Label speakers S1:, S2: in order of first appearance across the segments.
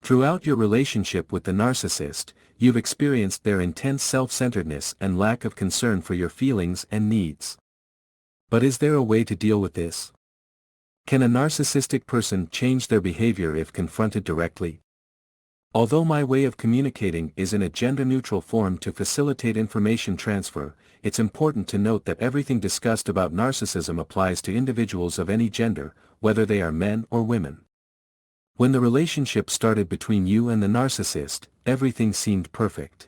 S1: Throughout your relationship with the narcissist, you've experienced their intense self-centeredness and lack of concern for your feelings and needs. But is there a way to deal with this? Can a narcissistic person change their behavior if confronted directly? Although my way of communicating is in a gender-neutral form to facilitate information transfer, it's important to note that everything discussed about narcissism applies to individuals of any gender, whether they are men or women. When the relationship started between you and the narcissist, everything seemed perfect.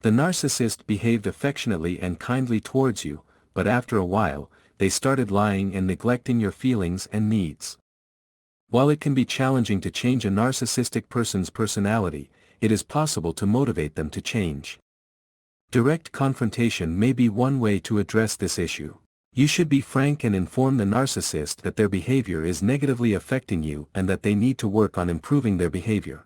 S1: The narcissist behaved affectionately and kindly towards you, but after a while, they started lying and neglecting your feelings and needs. While it can be challenging to change a narcissistic person's personality, it is possible to motivate them to change. Direct confrontation may be one way to address this issue. You should be frank and inform the narcissist that their behavior is negatively affecting you and that they need to work on improving their behavior.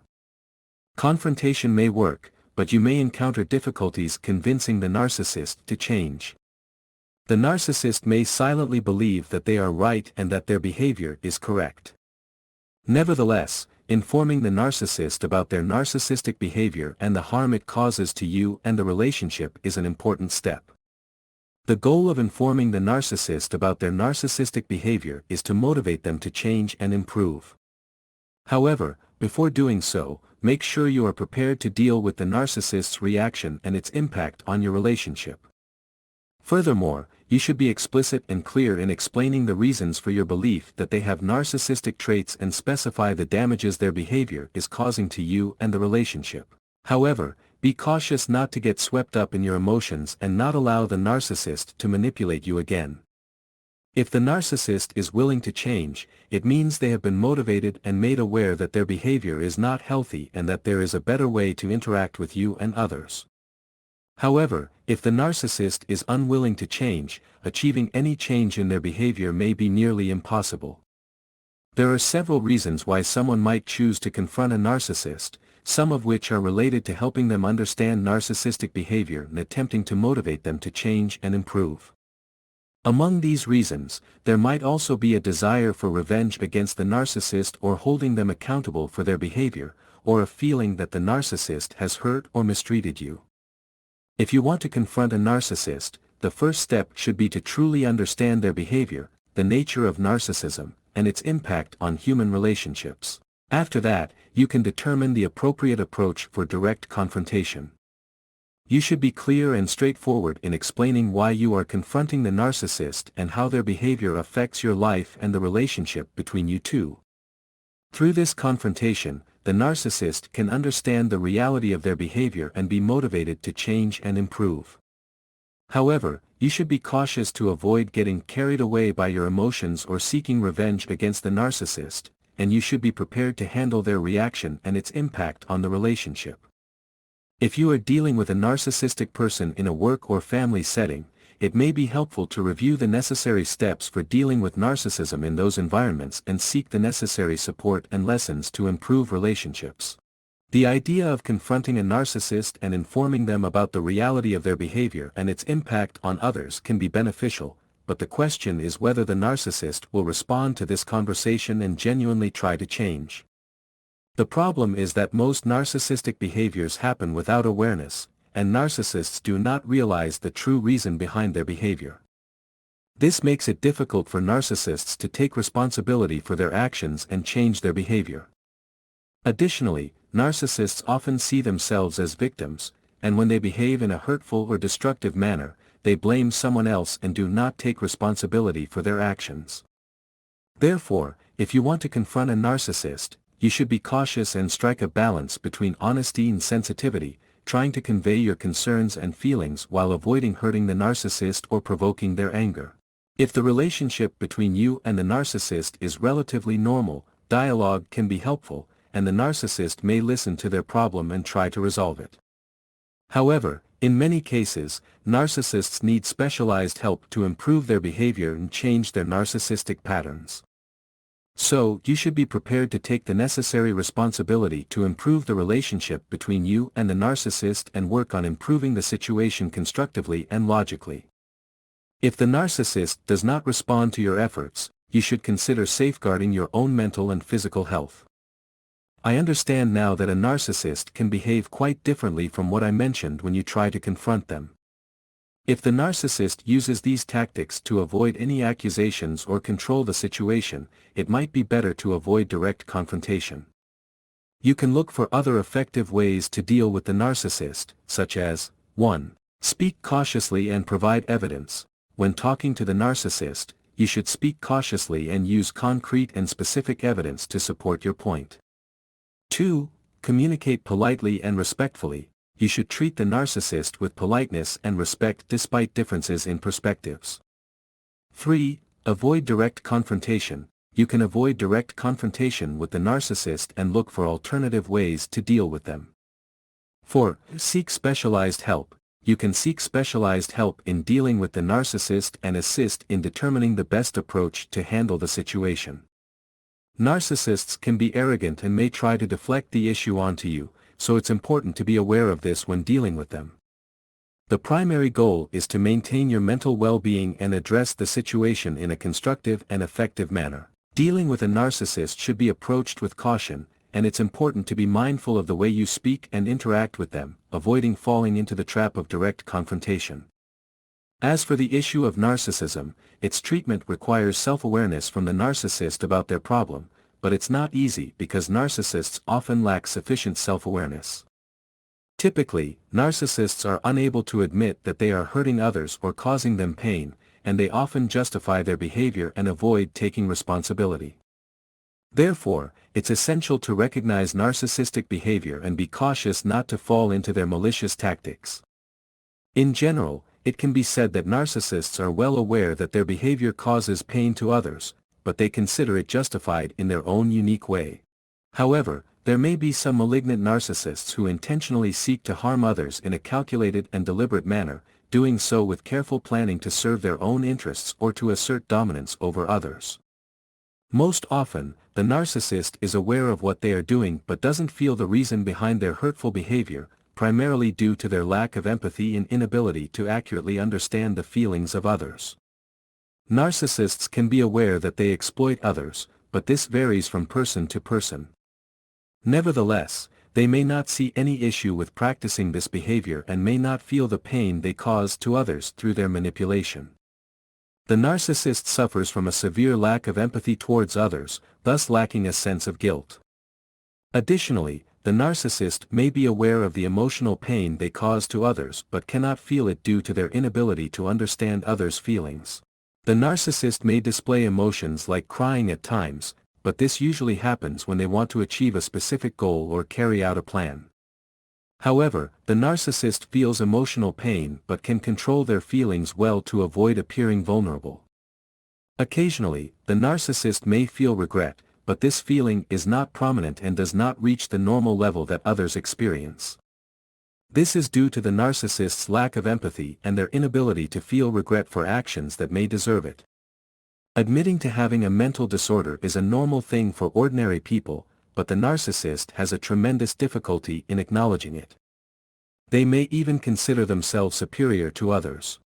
S1: Confrontation may work, but you may encounter difficulties convincing the narcissist to change. The narcissist may silently believe that they are right and that their behavior is correct. Nevertheless, informing the narcissist about their narcissistic behavior and the harm it causes to you and the relationship is an important step. The goal of informing the narcissist about their narcissistic behavior is to motivate them to change and improve. However, before doing so, make sure you are prepared to deal with the narcissist's reaction and its impact on your relationship. Furthermore, you should be explicit and clear in explaining the reasons for your belief that they have narcissistic traits and specify the damages their behavior is causing to you and the relationship. However, be cautious not to get swept up in your emotions and not allow the narcissist to manipulate you again. If the narcissist is willing to change, it means they have been motivated and made aware that their behavior is not healthy and that there is a better way to interact with you and others. However, if the narcissist is unwilling to change, achieving any change in their behavior may be nearly impossible. There are several reasons why someone might choose to confront a narcissist, some of which are related to helping them understand narcissistic behavior and attempting to motivate them to change and improve. Among these reasons, there might also be a desire for revenge against the narcissist or holding them accountable for their behavior, or a feeling that the narcissist has hurt or mistreated you. If you want to confront a narcissist, the first step should be to truly understand their behavior, the nature of narcissism, and its impact on human relationships. After that, you can determine the appropriate approach for direct confrontation. You should be clear and straightforward in explaining why you are confronting the narcissist and how their behavior affects your life and the relationship between you two. Through this confrontation, the narcissist can understand the reality of their behavior and be motivated to change and improve. However, you should be cautious to avoid getting carried away by your emotions or seeking revenge against the narcissist, and you should be prepared to handle their reaction and its impact on the relationship. If you are dealing with a narcissistic person in a work or family setting, it may be helpful to review the necessary steps for dealing with narcissism in those environments and seek the necessary support and lessons to improve relationships. The idea of confronting a narcissist and informing them about the reality of their behavior and its impact on others can be beneficial, but the question is whether the narcissist will respond to this conversation and genuinely try to change. The problem is that most narcissistic behaviors happen without awareness, and narcissists do not realize the true reason behind their behavior. This makes it difficult for narcissists to take responsibility for their actions and change their behavior. Additionally, narcissists often see themselves as victims, and when they behave in a hurtful or destructive manner, they blame someone else and do not take responsibility for their actions. Therefore, if you want to confront a narcissist, you should be cautious and strike a balance between honesty and sensitivity, trying to convey your concerns and feelings while avoiding hurting the narcissist or provoking their anger. If the relationship between you and the narcissist is relatively normal, dialogue can be helpful, and the narcissist may listen to their problem and try to resolve it. However, in many cases, narcissists need specialized help to improve their behavior and change their narcissistic patterns. So, you should be prepared to take the necessary responsibility to improve the relationship between you and the narcissist and work on improving the situation constructively and logically. If the narcissist does not respond to your efforts, you should consider safeguarding your own mental and physical health. I understand now that a narcissist can behave quite differently from what I mentioned when you try to confront them. If the narcissist uses these tactics to avoid any accusations or control the situation, it might be better to avoid direct confrontation. You can look for other effective ways to deal with the narcissist, such as 1. Speak cautiously and provide evidence. When talking to the narcissist, you should speak cautiously and use concrete and specific evidence to support your point. 2. Communicate politely and respectfully. You should treat the narcissist with politeness and respect despite differences in perspectives. 3. Avoid direct confrontation. You can avoid direct confrontation with the narcissist and look for alternative ways to deal with them. 4. Seek specialized help. You can seek specialized help in dealing with the narcissist and assist in determining the best approach to handle the situation. Narcissists can be arrogant and may try to deflect the issue onto you, so it's important to be aware of this when dealing with them. The primary goal is to maintain your mental well-being and address the situation in a constructive and effective manner. Dealing with a narcissist should be approached with caution, and it's important to be mindful of the way you speak and interact with them, avoiding falling into the trap of direct confrontation. As for the issue of narcissism, its treatment requires self-awareness from the narcissist about their problem, but it's not easy because narcissists often lack sufficient self-awareness. Typically, narcissists are unable to admit that they are hurting others or causing them pain, and they often justify their behavior and avoid taking responsibility. Therefore, it's essential to recognize narcissistic behavior and be cautious not to fall into their malicious tactics. In general, it can be said that narcissists are well aware that their behavior causes pain to others, but they consider it justified in their own unique way. However, there may be some malignant narcissists who intentionally seek to harm others in a calculated and deliberate manner, doing so with careful planning to serve their own interests or to assert dominance over others. Most often, the narcissist is aware of what they are doing but doesn't feel the reason behind their hurtful behavior, primarily due to their lack of empathy and inability to accurately understand the feelings of others. Narcissists can be aware that they exploit others, but this varies from person to person. Nevertheless, they may not see any issue with practicing this behavior and may not feel the pain they cause to others through their manipulation. The narcissist suffers from a severe lack of empathy towards others, thus lacking a sense of guilt. Additionally, the narcissist may be aware of the emotional pain they cause to others but cannot feel it due to their inability to understand others' feelings. The narcissist may display emotions like crying at times, but this usually happens when they want to achieve a specific goal or carry out a plan. However, the narcissist feels emotional pain but can control their feelings well to avoid appearing vulnerable. Occasionally, the narcissist may feel regret, but this feeling is not prominent and does not reach the normal level that others experience. This is due to the narcissist's lack of empathy and their inability to feel regret for actions that may deserve it. Admitting to having a mental disorder is a normal thing for ordinary people, but the narcissist has a tremendous difficulty in acknowledging it. They may even consider themselves superior to others.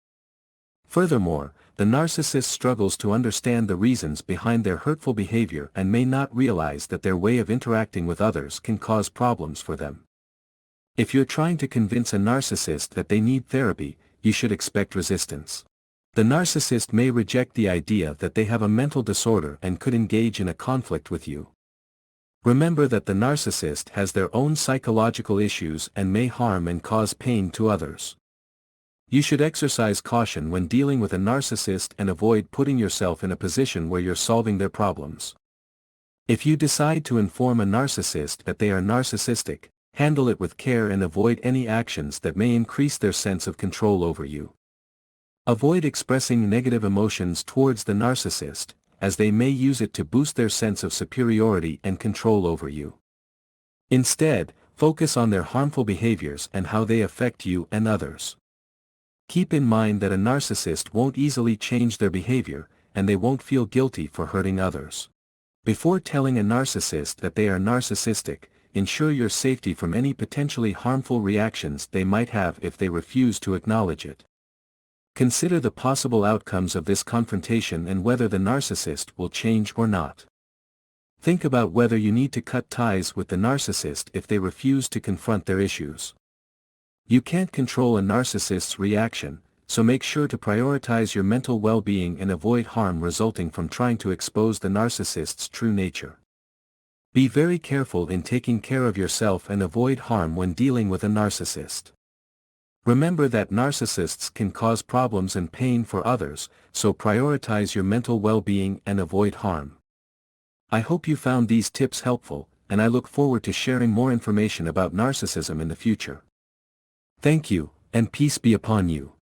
S1: Furthermore, the narcissist struggles to understand the reasons behind their hurtful behavior and may not realize that their way of interacting with others can cause problems for them. If you're trying to convince a narcissist that they need therapy, you should expect resistance. The narcissist may reject the idea that they have a mental disorder and could engage in a conflict with you. Remember that the narcissist has their own psychological issues and may harm and cause pain to others. You should exercise caution when dealing with a narcissist and avoid putting yourself in a position where you're solving their problems. If you decide to inform a narcissist that they are narcissistic, handle it with care and avoid any actions that may increase their sense of control over you. Avoid expressing negative emotions towards the narcissist, as they may use it to boost their sense of superiority and control over you. Instead, focus on their harmful behaviors and how they affect you and others. Keep in mind that a narcissist won't easily change their behavior, and they won't feel guilty for hurting others. Before telling a narcissist that they are narcissistic, ensure your safety from any potentially harmful reactions they might have if they refuse to acknowledge it. Consider the possible outcomes of this confrontation and whether the narcissist will change or not. Think about whether you need to cut ties with the narcissist if they refuse to confront their issues. You can't control a narcissist's reaction, so make sure to prioritize your mental well-being and avoid harm resulting from trying to expose the narcissist's true nature. Be very careful in taking care of yourself and avoid harm when dealing with a narcissist. Remember that narcissists can cause problems and pain for others, so prioritize your mental well-being and avoid harm. I hope you found these tips helpful, and I look forward to sharing more information about narcissism in the future. Thank you, and peace be upon you.